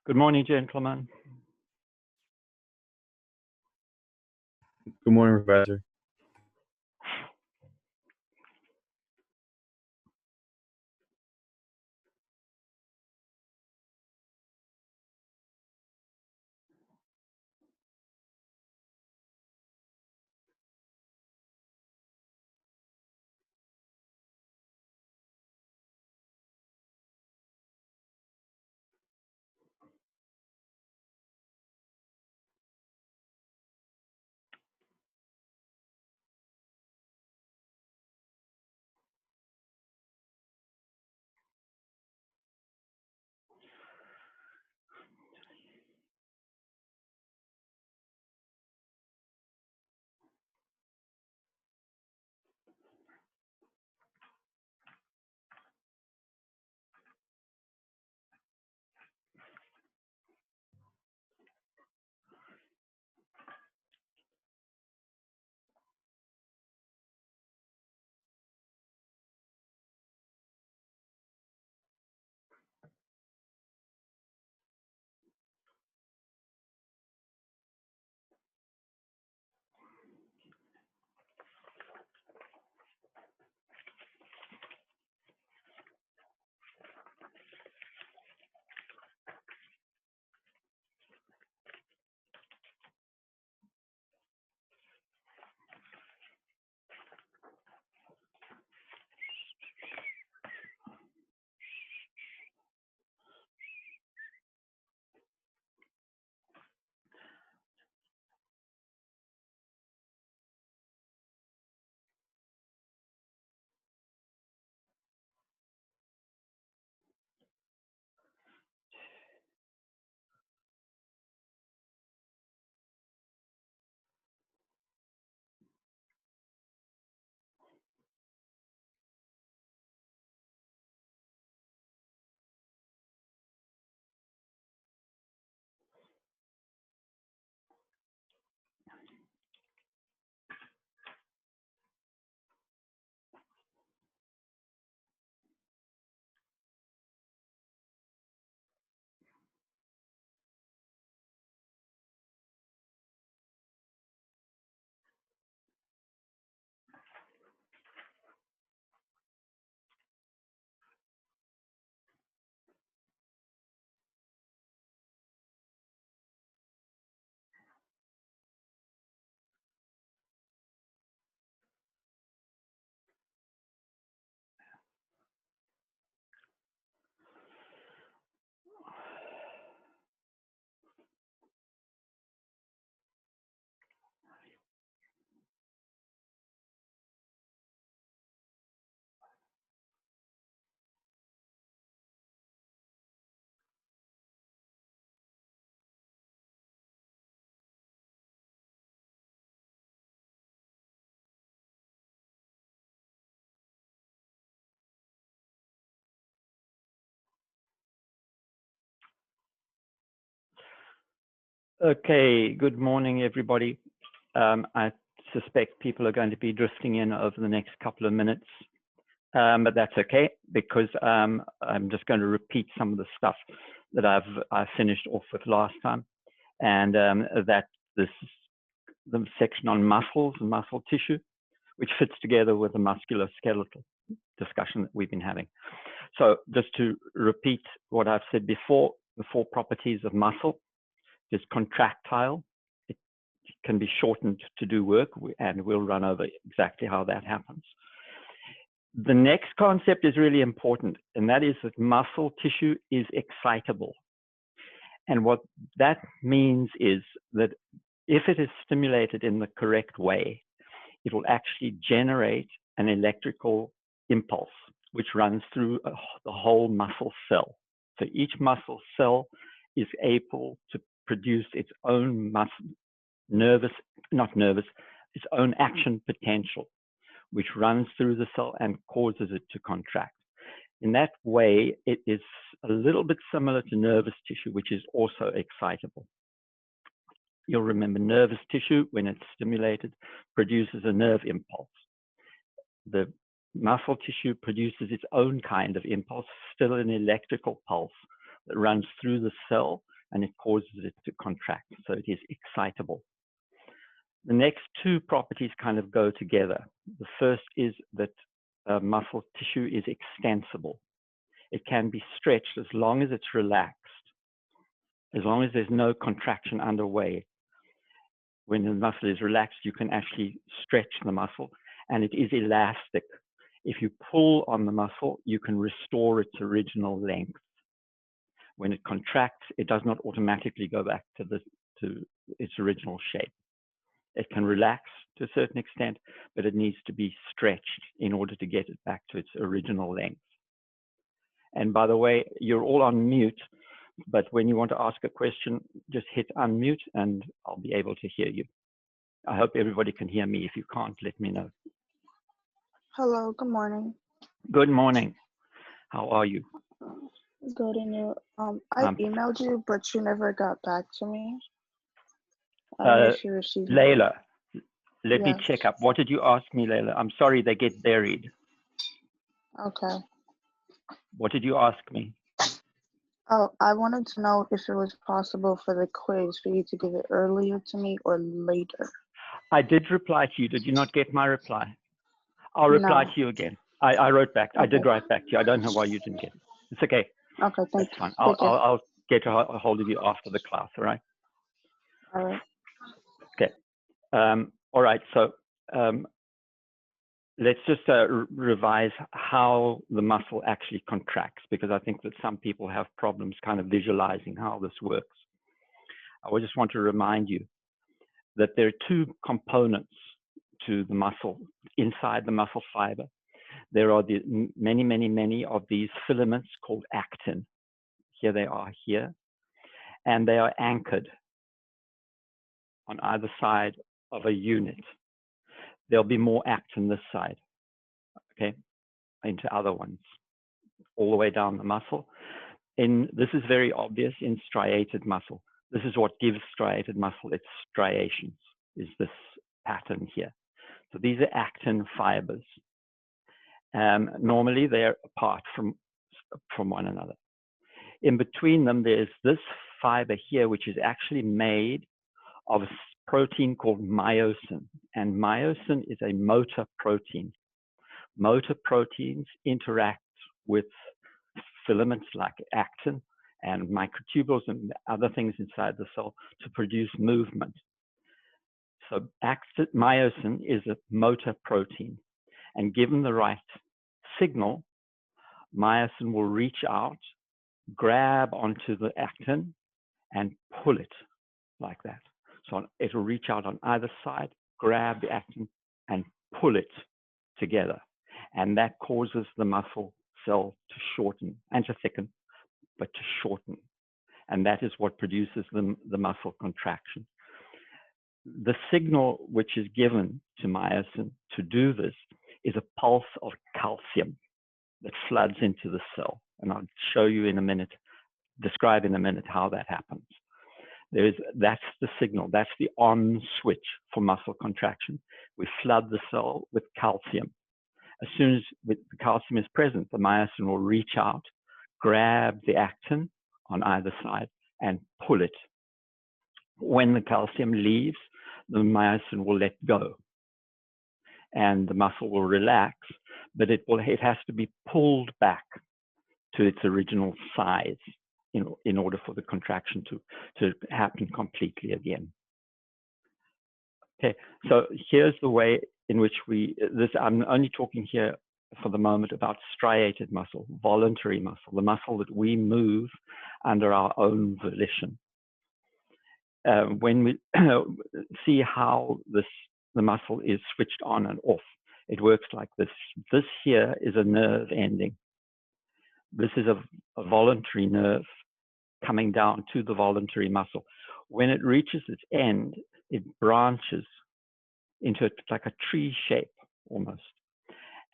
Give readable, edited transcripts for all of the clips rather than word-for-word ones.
Good morning, gentlemen. Good morning, Professor. Okay, good morning, everybody. I suspect people are going to be drifting in over the next couple of minutes, but that's okay because I'm just going to repeat some of the stuff that I finished off with last time, and that the section on muscles and muscle tissue, which fits together with the musculoskeletal discussion that we've been having. So just to repeat what I've said before, the 4 properties of muscle is contractile. It can be shortened to do work, and we'll run over exactly how that happens. The next concept is really important, and that is that muscle tissue is excitable. And what that means is that if it is stimulated in the correct way, it will actually generate an electrical impulse, which runs through the whole muscle cell. So each muscle cell is able to produce its own its own action potential, which runs through the cell and causes it to contract. In that way, it is a little bit similar to nervous tissue, which is also excitable. You'll remember nervous tissue, when it's stimulated, produces a nerve impulse. The muscle tissue produces its own kind of impulse, still an electrical pulse that runs through the cell and it causes it to contract. So it is excitable. The next two properties kind of go together. The first is that muscle tissue is extensible. It can be stretched as long as it's relaxed, as long as there's no contraction underway. When the muscle is relaxed, you can actually stretch the muscle, and it is elastic. If you pull on the muscle, you can restore its original length. When it contracts, it does not automatically go back to its original shape. It can relax to a certain extent, but it needs to be stretched in order to get it back to its original length. And by the way, you're all on mute, but when you want to ask a question, just hit unmute and I'll be able to hear you. I hope everybody can hear me. If you can't, let me know. Hello, good morning. Good morning. How are you? Good, and you? I emailed you, but you never got back to me. I don't know if you received it. Layla, let me check up. What did you ask me, Layla? I'm sorry, they get buried. Okay. What did you ask me? Oh, I wanted to know if it was possible for the quiz for you to give it earlier to me or later. I did reply to you. Did you not get my reply? I'll reply to you again. I wrote back. Okay. I did write back to you. I don't know why you didn't get it. It's okay. Okay, thanks. That's fine. I'll get a hold of you after the class, all right? All right. Okay. All right, so let's just revise how the muscle actually contracts, because I think that some people have problems kind of visualizing how this works. I just want to remind you that there are two components to the muscle inside the muscle fiber. There are the many of these filaments called actin. Here they are here, and they are anchored on either side of a unit. There'll be more actin this side, okay, into other ones, all the way down the muscle. This is very obvious in striated muscle. This is what gives striated muscle its striations, is this pattern here. So these are actin fibers. Normally they're apart from one another. In between them, there's this fiber here, which is actually made of a protein called myosin. And myosin is a motor protein. Motor proteins interact with filaments like actin and microtubules and other things inside the cell to produce movement. So myosin is a motor protein. And given the right signal, myosin will reach out, grab onto the actin, and pull it like that. So it'll reach out on either side, grab the actin, and pull it together. And that causes the muscle cell to shorten and to thicken, but to shorten. And that is what produces the muscle contraction. The signal which is given to myosin to do this is a pulse of calcium that floods into the cell. And I'll show you in a minute, describe in a minute how that happens. That's the signal, that's the on switch for muscle contraction. We flood the cell with calcium. As soon as the calcium is present, the myosin will reach out, grab the actin on either side, and pull it. When the calcium leaves, the myosin will let go, and the muscle will relax, but it has to be pulled back to its original size in order for the contraction to happen completely again. Okay, so here's the way in which I'm only talking here for the moment about striated muscle, voluntary muscle, the muscle that we move under our own volition. When we see how the muscle is switched on and off, it works like this. This here is a nerve ending. This is a voluntary nerve coming down to the voluntary muscle. When it reaches its end, it branches into like a tree shape almost.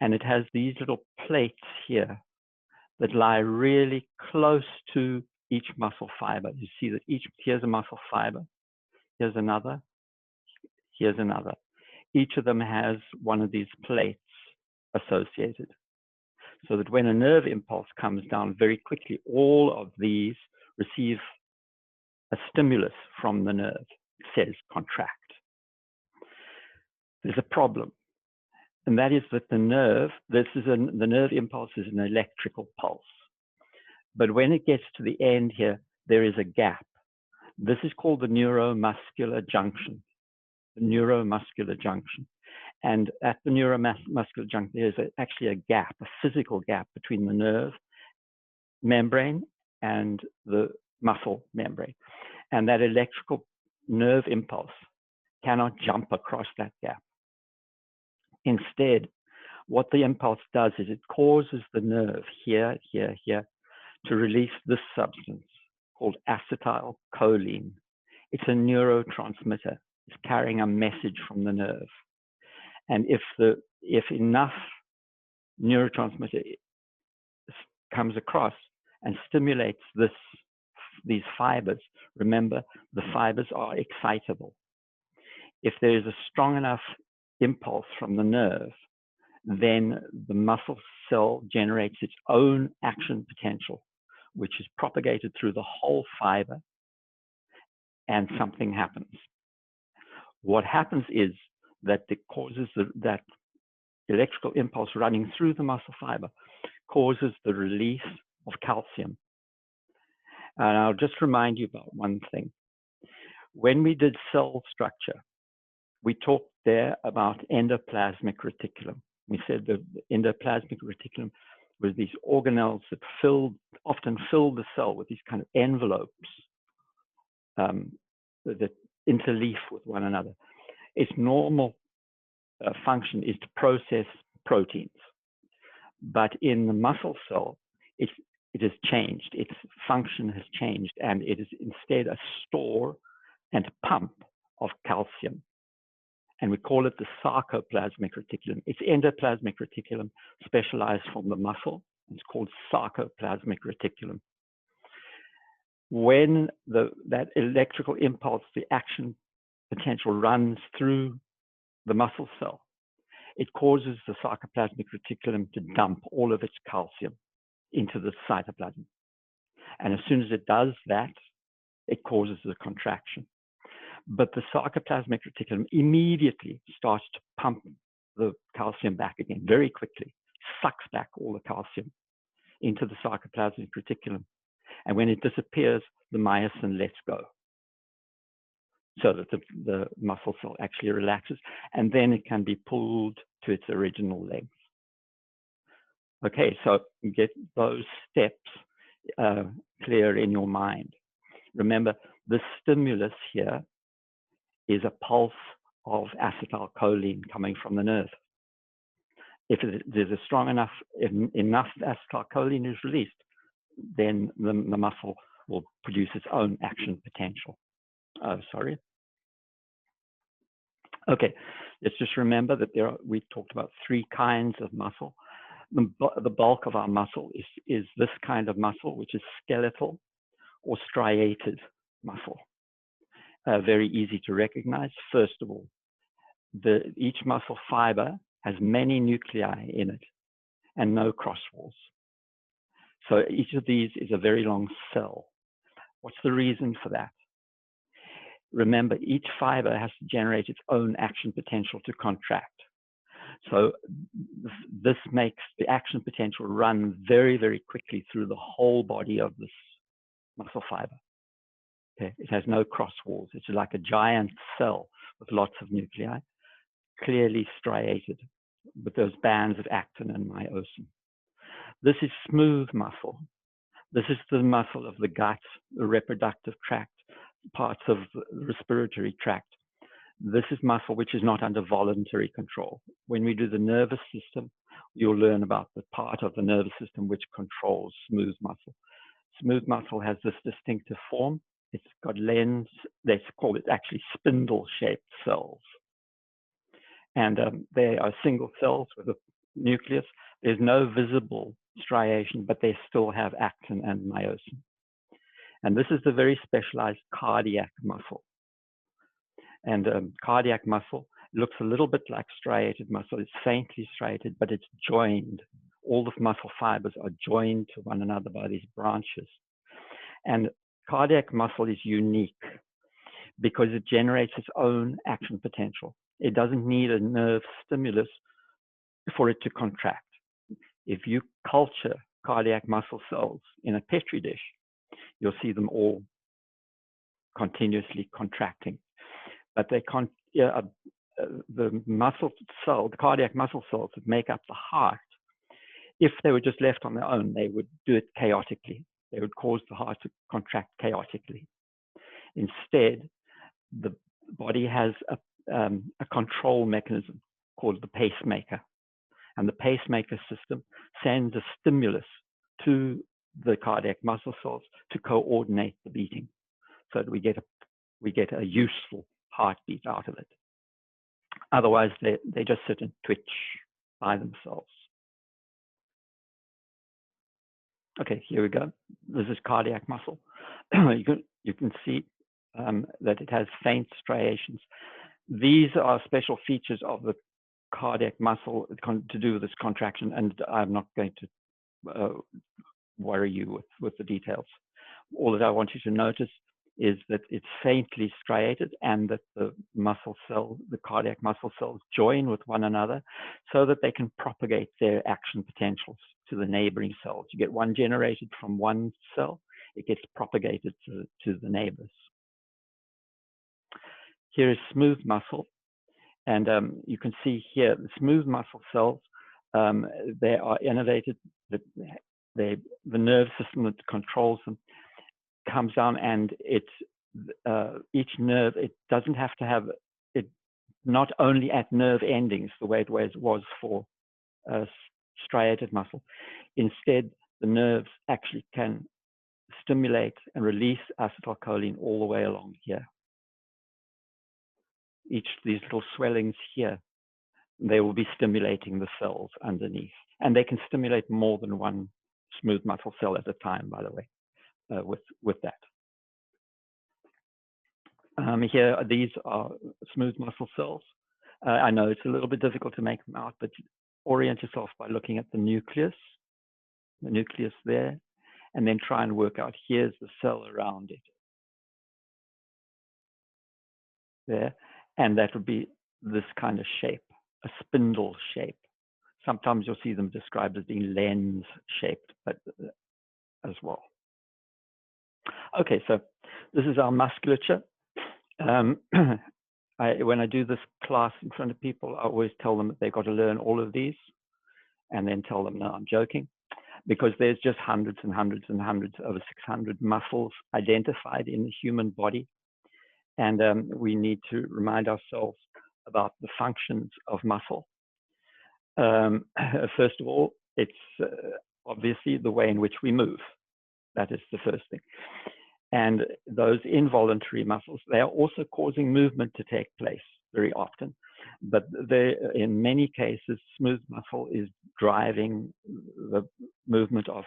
And it has these little plates here that lie really close to each muscle fiber. You see that here's a muscle fiber, here's another, here's another. Each of them has one of these plates associated, so that when a nerve impulse comes down very quickly, all of these receive a stimulus from the nerve. It says contract. There's a problem, and that is that the nerve, the nerve impulse is an electrical pulse. But when it gets to the end here, there is a gap. This is called the neuromuscular junction. The neuromuscular junction. And at the neuromuscular junction, there's actually a gap, a physical gap between the nerve membrane and the muscle membrane. And that electrical nerve impulse cannot jump across that gap. Instead, what the impulse does is it causes the nerve here to release this substance called acetylcholine. It's a neurotransmitter. It's carrying a message from the nerve. And if enough neurotransmitter comes across and stimulates these fibers, remember, the fibers are excitable. If there is a strong enough impulse from the nerve, then the muscle cell generates its own action potential, which is propagated through the whole fiber, and something happens. What happens is that it causes that electrical impulse running through the muscle fiber causes the release of calcium. And I'll just remind you about one thing. When we did cell structure, we talked there about endoplasmic reticulum. We said the endoplasmic reticulum was these organelles that often filled the cell with these kind of envelopes that interleaf with one another. Its normal function is to process proteins. But in the muscle cell, it has changed. Its function has changed, and it is instead a store and pump of calcium. And we call it the sarcoplasmic reticulum. It's endoplasmic reticulum specialized from the muscle. It's called sarcoplasmic reticulum. When that electrical impulse, the action potential runs through the muscle cell, it causes the sarcoplasmic reticulum to dump all of its calcium into the cytoplasm. And as soon as it does that, it causes the contraction. But the sarcoplasmic reticulum immediately starts to pump the calcium back again very quickly, sucks back all the calcium into the sarcoplasmic reticulum. And when it disappears, the myosin lets go, so that the muscle cell actually relaxes, and then it can be pulled to its original length. Okay, so get those steps clear in your mind. Remember, the stimulus here is a pulse of acetylcholine coming from the nerve. If there's a strong enough, enough acetylcholine is released, then the muscle will produce its own action potential. Oh, sorry. Okay, let's just remember that we talked about 3 kinds of muscle. The bulk of our muscle is this kind of muscle, which is skeletal or striated muscle. Very easy to recognize. First of all, each muscle fiber has many nuclei in it and no cross walls. So each of these is a very long cell. What's the reason for that? Remember, each fiber has to generate its own action potential to contract. So this makes the action potential run very, very quickly through the whole body of this muscle fiber. Okay. It has no cross walls. It's like a giant cell with lots of nuclei, clearly striated with those bands of actin and myosin. This is smooth muscle. This is the muscle of the gut, the reproductive tract, parts of the respiratory tract. This is muscle which is not under voluntary control. When we do the nervous system, you'll learn about the part of the nervous system which controls smooth muscle. Smooth muscle has this distinctive form. It's got lens, they call it actually spindle-shaped cells. And they are single cells with a nucleus. There's no visible striation, but they still have actin and myosin. And this is the very specialized cardiac muscle. And cardiac muscle looks a little bit like striated muscle. It's faintly striated, but it's joined. All the muscle fibers are joined to one another by these branches. And cardiac muscle is unique because it generates its own action potential. It doesn't need a nerve stimulus for it to contract. If you culture cardiac muscle cells in a petri dish, you'll see them all continuously contracting. But they can't, the muscle cell, the cardiac muscle cells that make up the heart, if they were just left on their own, they would do it chaotically. They would cause the heart to contract chaotically. Instead, the body has a control mechanism called the pacemaker. And the pacemaker system sends a stimulus to the cardiac muscle cells to coordinate the beating, so that we get a useful heartbeat out of it. Otherwise, they just sit and twitch by themselves. Okay, here we go. This is cardiac muscle. You can see that it has faint striations. These are special features of the cardiac muscle to do with this contraction, and I'm not going to worry you with the details. All that I want you to notice is that it's faintly striated, and that the muscle cell, the cardiac muscle cells, join with one another so that they can propagate their action potentials to the neighboring cells. You get one generated from one cell, it gets propagated to the neighbors. Here is smooth muscle, and you can see here the smooth muscle cells. They are innervated. The nerve system that controls them comes down, and each nerve, it doesn't have to have it, not only at nerve endings the way it was for striated muscle. Instead, the nerves actually can stimulate and release acetylcholine all the way along here. These little swellings here, they will be stimulating the cells underneath, and they can stimulate more than one smooth muscle cell at a time, by the way, with that. Here, these are smooth muscle cells. I know it's a little bit difficult to make them out, but orient yourself by looking at the nucleus there, and then try and work out, here's the cell around it. There, and that would be this kind of shape, a spindle shape. Sometimes you'll see them described as being lens-shaped, but as well. Okay, so this is our musculature. When I do this class in front of people, I always tell them that they've got to learn all of these, and then tell them, no, I'm joking, because there's just hundreds and hundreds and hundreds, over 600 muscles identified in the human body. And we need to remind ourselves about the functions of muscle. First of all, it's obviously the way in which we move. That is the first thing. And those involuntary muscles, they are also causing movement to take place very often. But in many cases, smooth muscle is driving the movement of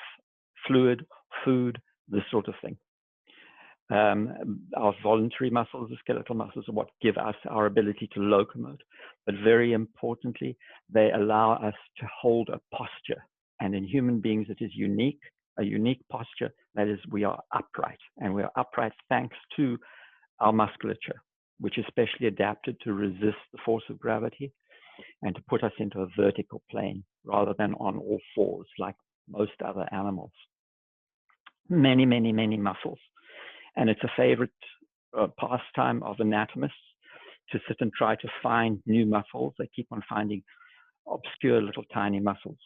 fluid, food, this sort of thing. Our voluntary muscles, the skeletal muscles, are what give us our ability to locomote. But very importantly, they allow us to hold a posture. And in human beings, it is unique, a unique posture. That is, we are upright. And we are upright thanks to our musculature, which is specially adapted to resist the force of gravity and to put us into a vertical plane rather than on all fours like most other animals. Many, many, many muscles. And it's a favorite pastime of anatomists to sit and try to find new muscles. They keep on finding obscure little tiny muscles,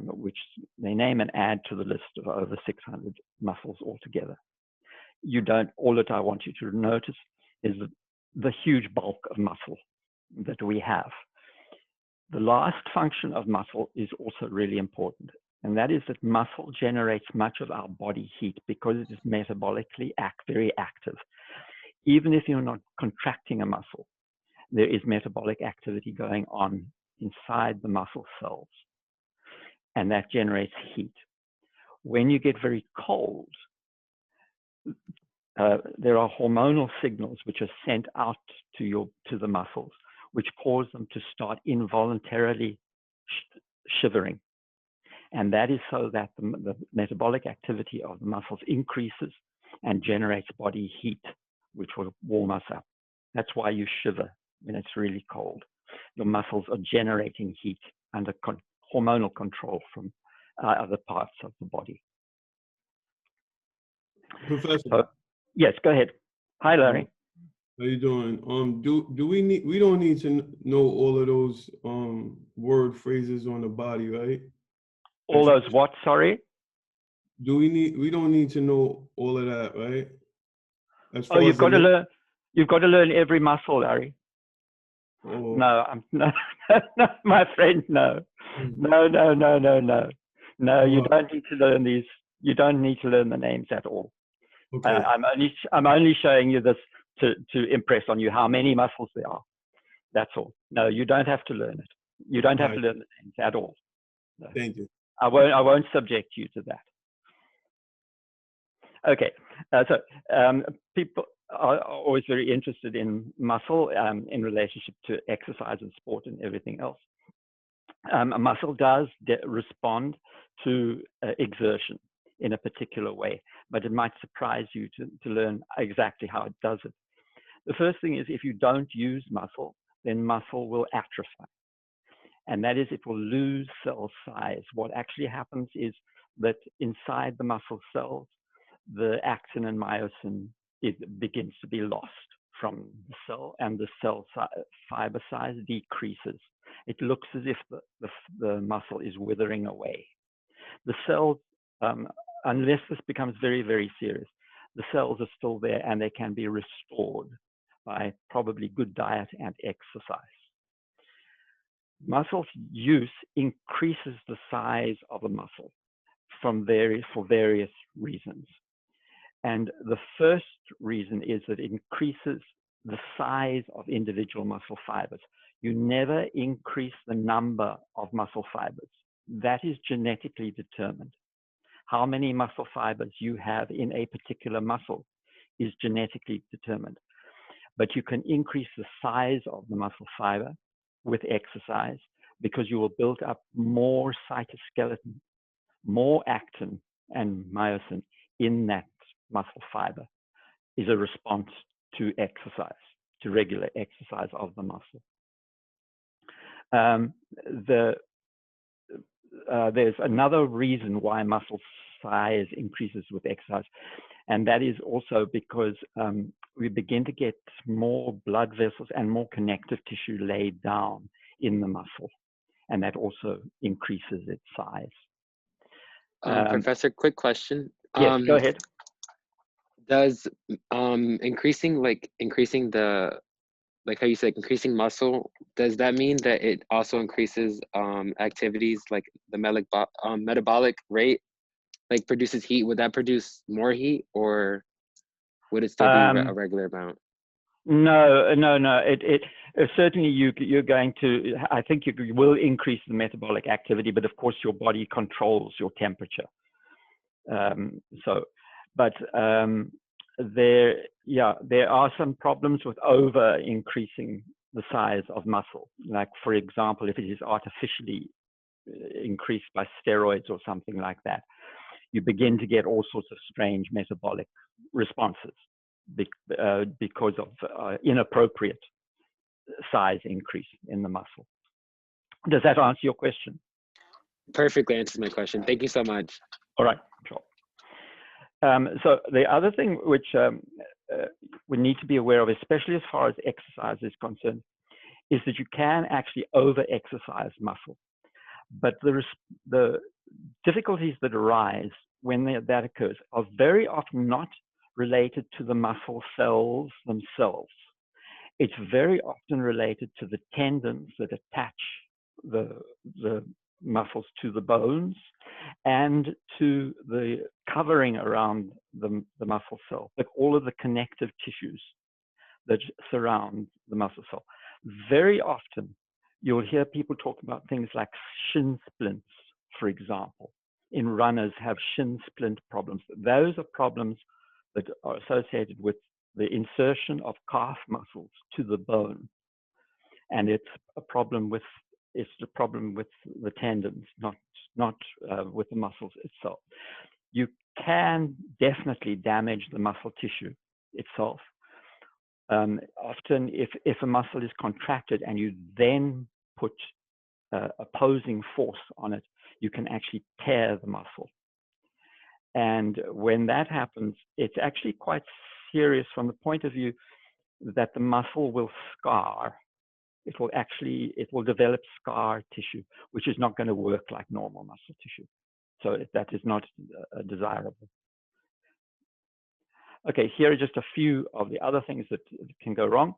which they name and add to the list of over 600 muscles altogether. All that I want you to notice is the huge bulk of muscle that we have. The last function of muscle is also really important. And that is that muscle generates much of our body heat because it is metabolically very active. Even if you're not contracting a muscle, there is metabolic activity going on inside the muscle cells, and that generates heat. When you get very cold, there are hormonal signals which are sent out to the muscles, which cause them to start involuntarily shivering. And that is so that the metabolic activity of the muscles increases and generates body heat, which will warm us up. That's why you shiver when it's really cold. Your muscles are generating heat under hormonal control from other parts of the body. Professor. So, yes, go ahead. Hi, Larry. How you doing? We don't need to know all of those word phrases on the body, right? All those what, sorry? We don't need to know all of that, right? As far You've as got to learn every muscle, Larry. Oh. No, no, my friend, no. No, you don't need to learn these. You don't need to learn the names at all. Okay. I'm only showing you this to impress on you how many muscles there are. That's all. No, you don't have to learn it. You don't have to learn the names at all. No. Thank you. I won't subject you to that. Okay. People are always very interested in muscle in relationship to exercise and sport and everything else. A muscle does respond to exertion in a particular way, but it might surprise you to learn exactly how it does it. The first thing is, if you don't use muscle, then muscle will atrophy. And that is, it will lose cell size. What actually happens is that inside the muscle cells, the actin and myosin, it begins to be lost from the cell, and the cell fiber size decreases. It looks as if the muscle is withering away. The cells, unless this becomes very, very serious, the cells are still there and they can be restored by probably good diet and exercise. Muscle use increases the size of a muscle for various reasons. And the first reason is that it increases the size of individual muscle fibers. You never increase the number of muscle fibers. That is genetically determined. How many muscle fibers you have in a particular muscle is genetically determined. But you can increase the size of the muscle fiber with exercise because you will build up more cytoskeleton, more actin and myosin in that muscle fiber is a response to exercise, to regular exercise of the muscle. There's another reason why muscle size increases with exercise, and that is also because we begin to get more blood vessels and more connective tissue laid down in the muscle, and that also increases its size. Professor, quick question. Yes, go ahead. Does increasing the, like how you said, increasing muscle, does that mean that it also increases activities like the metabolic rate, like produces heat? Would that produce more heat, or would it still be a regular amount? No. It certainly you're going to. I think you will increase the metabolic activity, but of course your body controls your temperature. There are some problems with over increasing the size of muscle. Like, for example, if it is artificially increased by steroids or something like that, you begin to get all sorts of strange metabolic responses because of inappropriate size increase in the muscle. Does that answer your question? Perfectly answers my question. Thank you so much. All right, sure. So the other thing which we need to be aware of, especially as far as exercise is concerned, is that you can actually over-exercise muscle. But the difficulties that arise when that occurs are very often not related to the muscle cells themselves. It's very often related to the tendons that attach the muscles to the bones and to the covering around the muscle cell, like all of the connective tissues that surround the muscle cell. Very often, you'll hear people talk about things like shin splints, for example. In runners have shin splint problems. Those are problems that are associated with the insertion of calf muscles to the bone. And it's a problem with the tendons, not with the muscles itself. You can definitely damage the muscle tissue itself. Often, if a muscle is contracted and you then put opposing force on it, you can actually tear the muscle. And when that happens, it's actually quite serious from the point of view that the muscle will scar. It will develop scar tissue, which is not going to work like normal muscle tissue. So that is not desirable. Okay, here are just a few of the other things that can go wrong.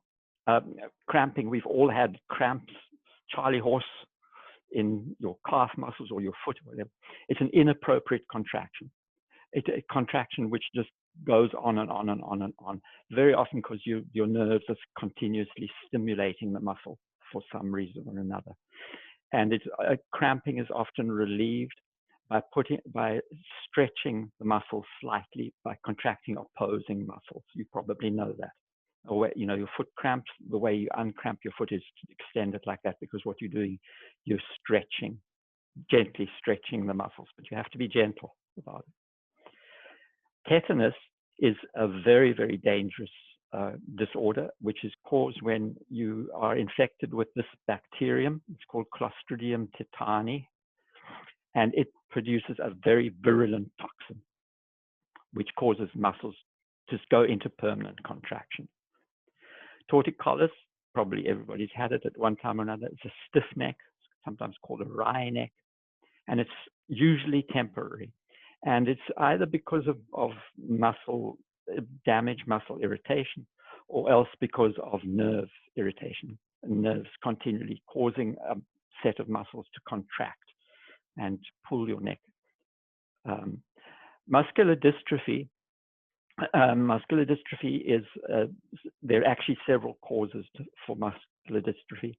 Cramping, we've all had cramps, Charlie horse in your calf muscles or your foot or whatever. It's an inappropriate contraction. It's a contraction which just goes on and on and on and on, very often because your nerves are continuously stimulating the muscle for some reason or another. And cramping is often relieved by stretching the muscle slightly, by contracting opposing muscles. You probably know that. Or your foot cramps, the way you uncramp your foot is to extend it like that, because what you're doing, you're stretching, gently stretching the muscles, but you have to be gentle about it. Tetanus is a very, very dangerous disorder, which is caused when you are infected with this bacterium. It's called Clostridium tetani, and it produces a very virulent toxin, which causes muscles to go into permanent contraction. Torticollis, probably everybody's had it at one time or another. It's a stiff neck, sometimes called a wry neck, and it's usually temporary. And it's either because of muscle damage, muscle irritation, or else because of nerve irritation, nerves continually causing a set of muscles to contract and pull your neck. Muscular dystrophy. Muscular dystrophy is, there are actually several causes for muscular dystrophy,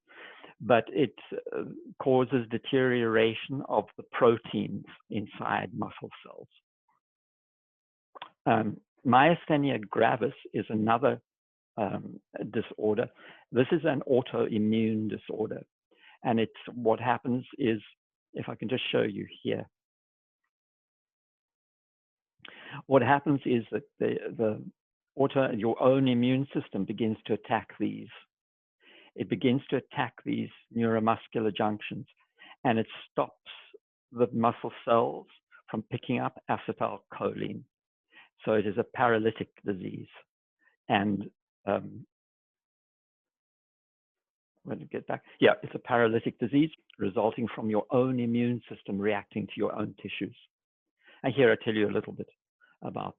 but it causes deterioration of the proteins inside muscle cells. Myasthenia gravis is another disorder. This is an autoimmune disorder. And what happens is, if I can just show you here, what happens is that your own immune system begins to attack these. It begins to attack these neuromuscular junctions, and it stops the muscle cells from picking up acetylcholine. So it is a paralytic disease. And let me get back. Yeah, it's a paralytic disease resulting from your own immune system reacting to your own tissues. And here I tell you a little bit about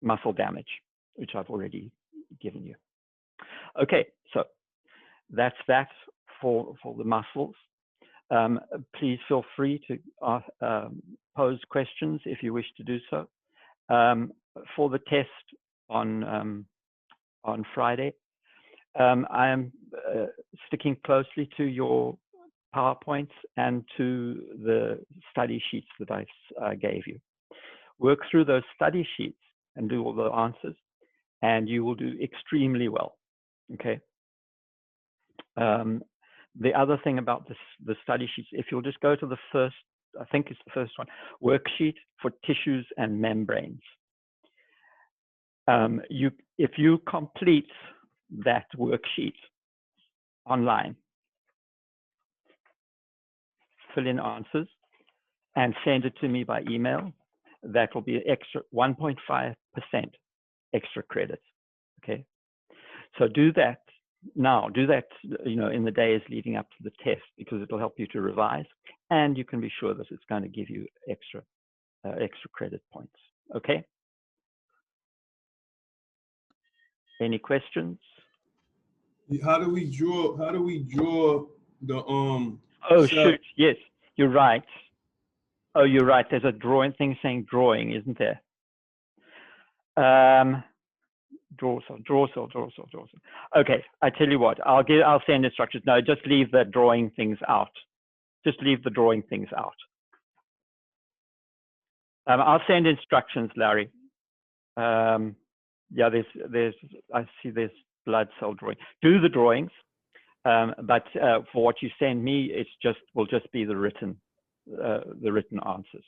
muscle damage, which I've already given you. Okay, so that's that for the muscles. Please feel free to pose questions if you wish to do so. For the test on Friday, I am sticking closely to your PowerPoints and to the study sheets that I gave you. Work through those study sheets and do all the answers, and you will do extremely well. Okay. The other thing about the study sheets, if you'll just go to the first, I think it's the first one, worksheet for tissues and membranes. If you complete that worksheet online, fill in answers and send it to me by email, that will be extra 1.5% extra credit. Okay, so do that now. Do that, in the days leading up to the test, because it'll help you to revise, and you can be sure that it's going to give you extra credit points. Okay. Any questions? How do we draw the Oh, cell? shoot, yes, you're right. Oh, you're right. There's a drawing thing saying drawing, isn't there? Draw cell. Okay, I tell you what, I'll send instructions. No, just leave the drawing things out. Just leave the drawing things out. I'll send instructions, Larry. Yeah, I see there's blood cell drawing. Do the drawings, but for what you send me, will just be the written answers.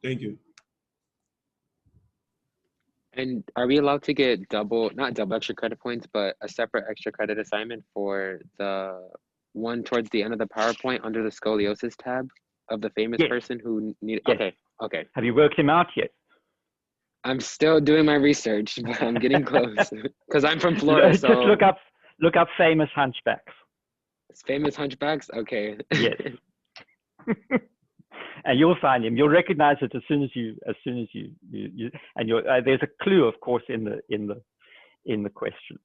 Thank you. And are we allowed to get not double extra credit points, but a separate extra credit assignment for the one towards the end of the PowerPoint under the scoliosis tab of the famous Yes. person who needed? Yes. Okay, okay. Have you worked him out yet? I'm still doing my research, but I'm getting close because I'm from Florida. Just So look up famous hunchbacks. it's famous hunchbacks. Okay. Yes. And you'll find him. You'll recognize it as soon as you and there's a clue, of course, in the question.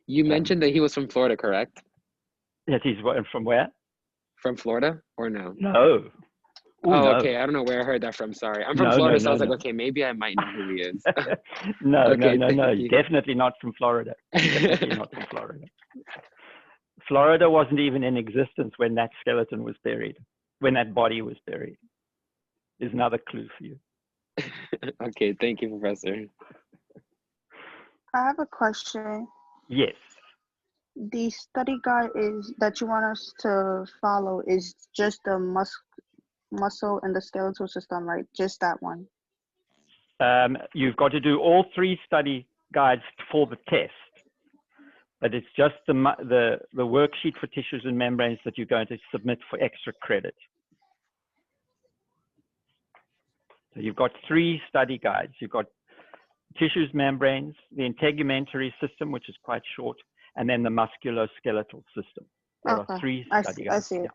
You mentioned that he was from Florida, correct? Yes, he's from where? From Florida or no? No. Ooh, Oh, no. okay. I don't know where I heard that from. Sorry. I'm from No, Florida, no, so I was no, like, no. okay, maybe I might know who he is. No, Okay, no, thank you. definitely not from Florida. Definitely not from Florida. Florida wasn't even in existence when that skeleton was buried, when that body was buried. Is another clue for you. Okay, thank you, Professor. I have a question. Yes. The study guide that you want us to follow is just the muscle and the skeletal system, right? Just that one. You've got to do all 3 study guides for the test, but it's just the worksheet for tissues and membranes that you're going to submit for extra credit. So you've got 3 study guides. You've got tissues, membranes, the integumentary system, which is quite short, and then the musculoskeletal system. There Okay. are 3 study I guides. see it. Yeah.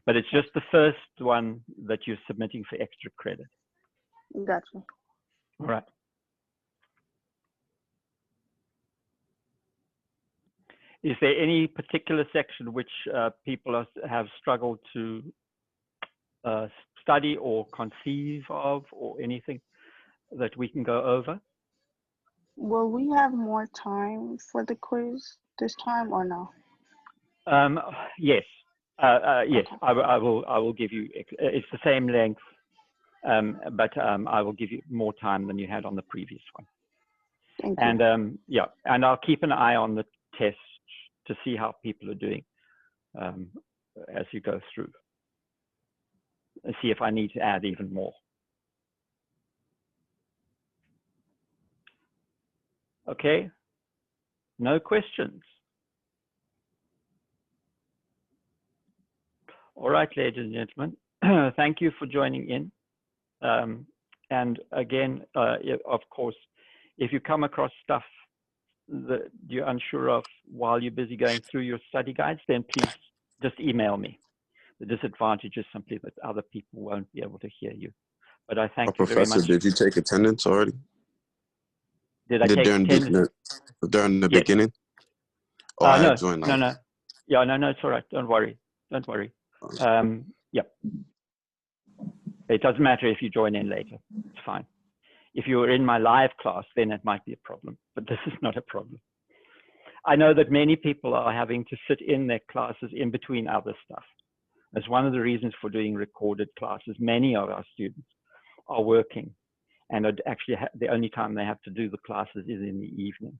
But it's just the first one that you're submitting for extra credit. Gotcha. All right. Is there any particular section which people have struggled to study or conceive of, or anything that we can go over? Will we have more time for the quiz this time or no? Yes. Yes, Okay. I will give you, it's the same length, but I will give you more time than you had on the previous one. Thank you. And yeah, and I'll keep an eye on the test to see how people are doing as you go through, and see if I need to add even more. Okay, no questions. All right, ladies and gentlemen, thank you for joining in. And again, of course, if you come across stuff that you're unsure of while you're busy going through your study guides, then please just email me. The disadvantage is simply that other people won't be able to hear you. But I thank you very Professor, much. did you take attendance already? Did I take attendance? During the Yes. beginning? Oh, I No, had joined. no. Yeah, no, it's all right. Don't worry. Don't worry. Yeah. It doesn't matter if you join in later. It's fine. If you were in my live class, then it might be a problem, but this is not a problem. I know that many people are having to sit in their classes in between other stuff. That's one of the reasons for doing recorded classes. Many of our students are working, and actually the only time they have to do the classes is in the evening,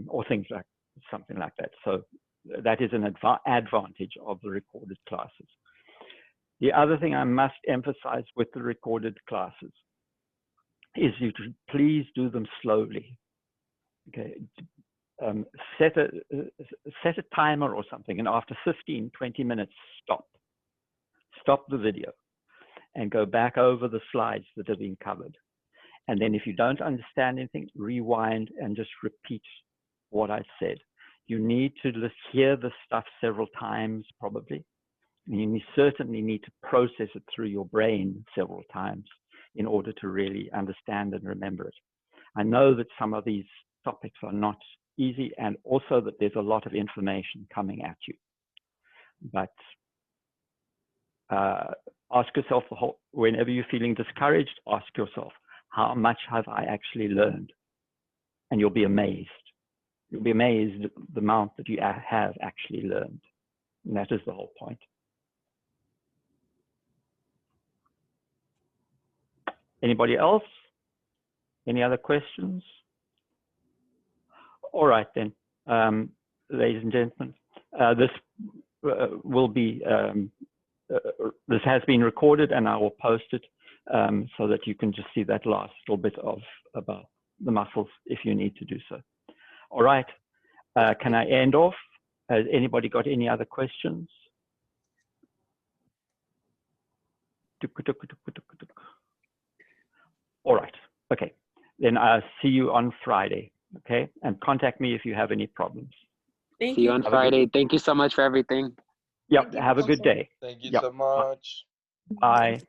or things like something like that. So that is an advantage of the recorded classes. The other thing I must emphasize with the recorded classes is you to please do them slowly. Okay, set a timer or something, and after 15, 20 minutes, stop the video and go back over the slides that are being covered. And then if you don't understand anything, rewind and just repeat what I said. You need to hear the stuff several times, probably. And you certainly need to process it through your brain several times in order to really understand and remember it. I know that some of these topics are not easy, and also that there's a lot of information coming at you. But ask yourself, whenever you're feeling discouraged, ask yourself, how much have I actually learned? And you'll be amazed. You'll be amazed at the amount that you have actually learned. And that is the whole point. Anybody else? Any other questions? All right then, ladies and gentlemen, this will be, this has been recorded and I will post it so that you can just see that last little bit of about the muscles if you need to do so. All right, can I end off? Has anybody got any other questions? All right, okay. Then I'll see you on Friday, okay? And contact me if you have any problems. Thank See you you. on Have a good- Friday. Thank you so much for everything. Yep, Thank you. have a good day. Thank you Yep. so much. Bye.